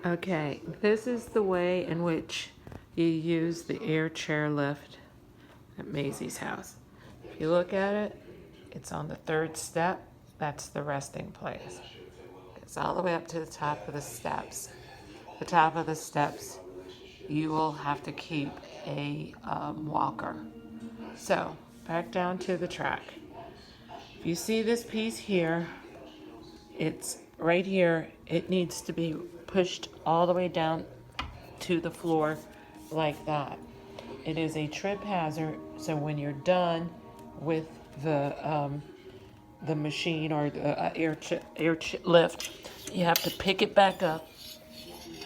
Okay, this is the way in which you use the air chair lift at Maisie's house. If you look at it, it's on the third step. That's the resting place. It's all the way up to the top of the steps. The top of the steps, you will have to keep a walker. So, back down to the track. If you see this piece here, it's right here. It needs to be pushed all the way down to the floor like that. It is a trip hazard, so when you're done with the machine or the lift, you have to pick it back up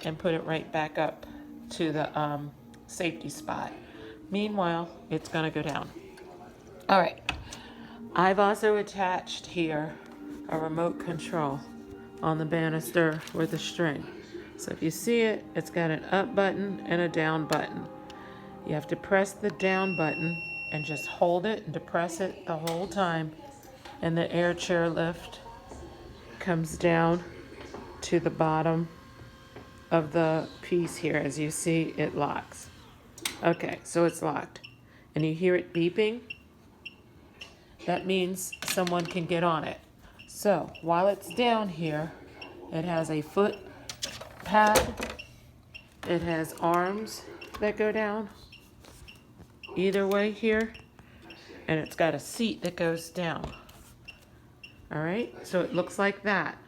and put it right back up to the safety spot. Meanwhile, it's going to go down. All right. I've also attached here a remote control on the banister with a string. So if you see it, it's got an up button and a down button. You have to press the down button and just hold it and depress it the whole time, and the air chair lift comes down to the bottom of the piece here. As you see, it locks. Okay, so it's locked. And you hear it beeping. That means someone can get on it. So while it's down here, it has a foot pad. It has arms that go down either way here. And it's got a seat that goes down. All right, so it looks like that.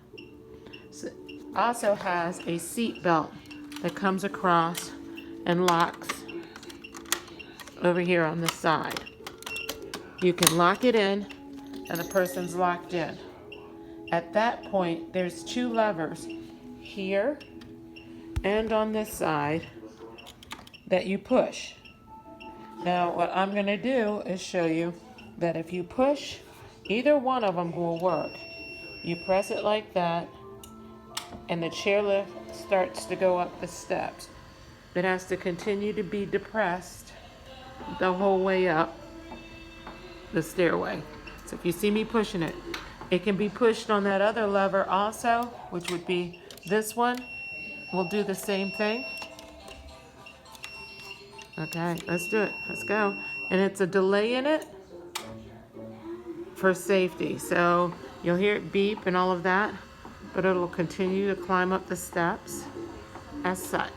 So it also has a seat belt that comes across and locks over here on the side. You can lock it in, and the person's locked in. At that point, there's two levers here and on this side that you push. Now, what I'm going to do is show you that if you push, either one of them will work. You press it like that, and the chairlift starts to go up the steps. It has to continue to be depressed the whole way up the stairway. So if you see me pushing it, it can be pushed on that other lever also, which would be this one. We'll do the same thing. Okay, let's do it. Let's go. And it's a delay in it for safety. So you'll hear it beep and all of that, but it'll continue to climb up the steps as such.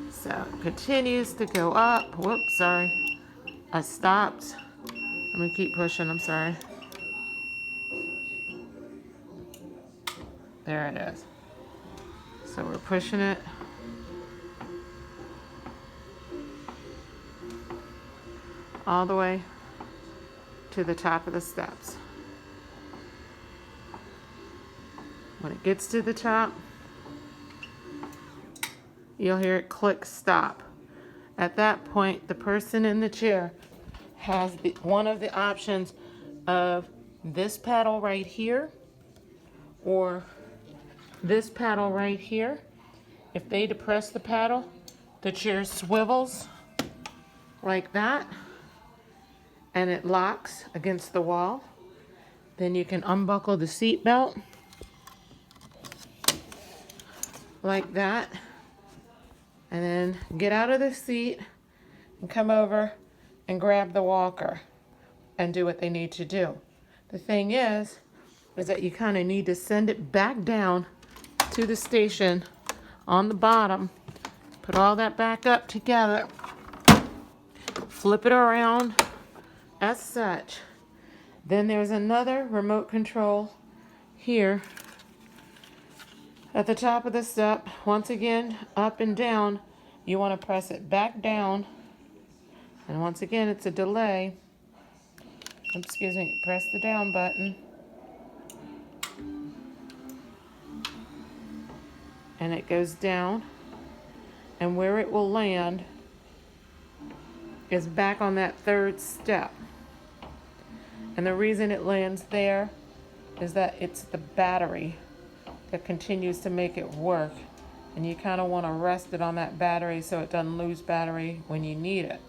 So it continues to go up. Whoops, sorry. I stopped. I'm gonna keep pushing, I'm sorry. There it is. So we're pushing it. All the way to the top of the steps. When it gets to the top, you'll hear it click stop. At that point, the person in the chair has one of the options of this paddle right here or this paddle right here. If they depress the paddle, the chair swivels like that and it locks against the wall. Then you can unbuckle the seat belt like that and then get out of the seat and come over and grab the walker and do what they need to do. The thing is that you kind of need to send it back down to the station on the bottom, put all that back up together, flip it around as such. Then there's another remote control here at the top of the step. Once again, up and down, you want to press it back down. And once again, it's a delay. Excuse me, press the down button. And it goes down. And where it will land is back on that third step. And the reason it lands there is that it's the battery that continues to make it work. And you kind of want to rest it on that battery so it doesn't lose battery when you need it.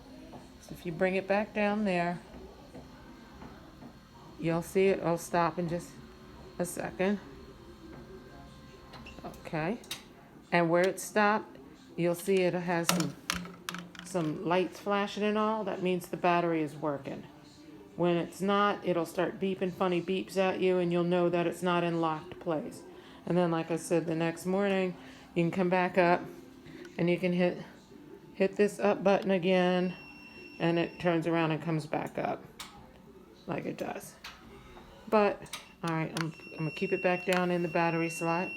So if you bring it back down there, you'll see it. I'll stop in just a second. Okay. And where it stopped, you'll see it has some lights flashing and all. That means the battery is working. When it's not, it'll start beeping funny beeps at you, and you'll know that it's not in locked place. And then, like I said, the next morning, you can come back up and you can hit this up button again, and it turns around and comes back up like it does. But, all right, I'm gonna keep it back down in the battery slot.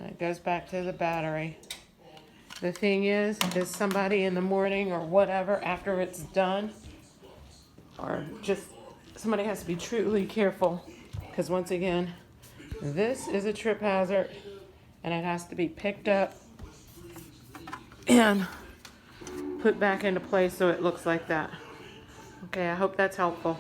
It goes back to the battery. The thing is somebody in the morning or whatever after it's done, or just somebody has to be truly careful, because once again, this is a trip hazard and it has to be picked up and put back into place so it looks like that. Okay, I hope that's helpful.